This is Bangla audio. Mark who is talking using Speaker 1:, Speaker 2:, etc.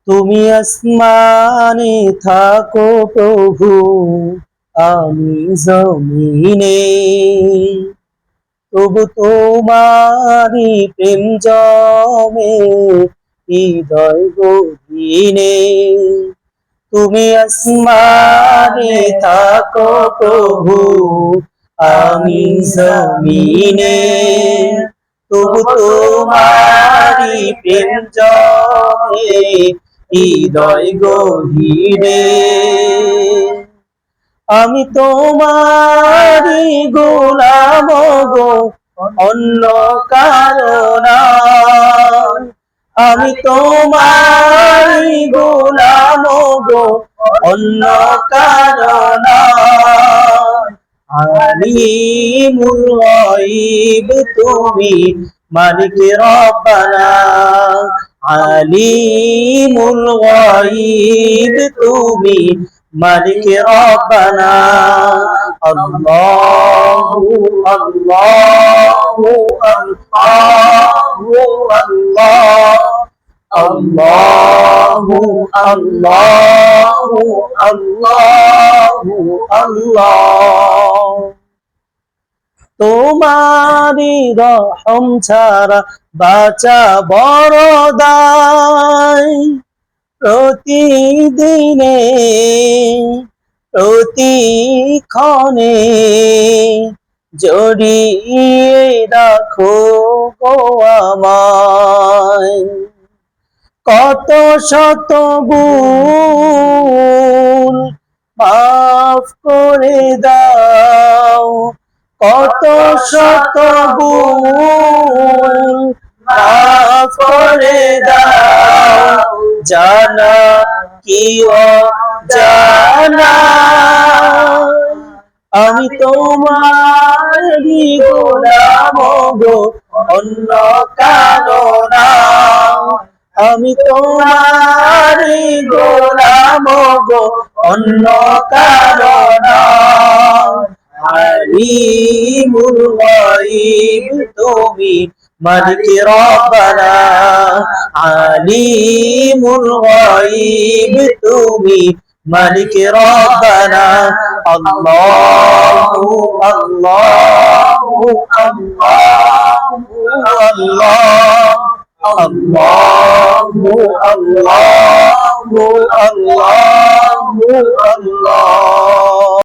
Speaker 1: তুমি আসমানে থাকো প্রভু, আমি জমিনে, তবু তোমারি প্রেম জমে হৃদয় গহীনে। তুমি আসমানে থাকো প্রভু, আমি জমিনে, তবু তোমারি প্রেম জমে হৃদয় গহীনে। আমি তোমারি গোলাম গো, অন্য কারো না। আমি তোমারি গোলাম গো, অন্য কারো না। আলিমুল গায়ব তুমি, মালিক রব্বানা। আলিমুল গায়ব তুমি, মালিক রব্বানা। আল্লাহু আল্লাহু আল্লাহু আল্লাহ। আল্লাহু আল্লাহু আল্লাহু আল্লাহ। তোমারি রহম ছাড়া বাঁচা বড় দায়। প্রতিদিনে প্রতিক্ষণে জড়িয়ে রাখো গো আমায়। কত শত ভুল মাফ করে দাও, কত শত ভুল মাফ করে দাও। জানা কি অজানা, আমি তোমারি গোলাম গো, অন্য কারো না। আমি তোমারি গোলাম গো, অন্য কারো না। আলিমুল গায়ব তুমি, মালিক রব্বানা। আলিমুল গায়ব তুমি, মালিক রব্বানা। আল্লাহু আল্লাহু আল্লাহু আল্লাহ। আল্লাহু আল্লাহু আল্লাহু আল্লাহ।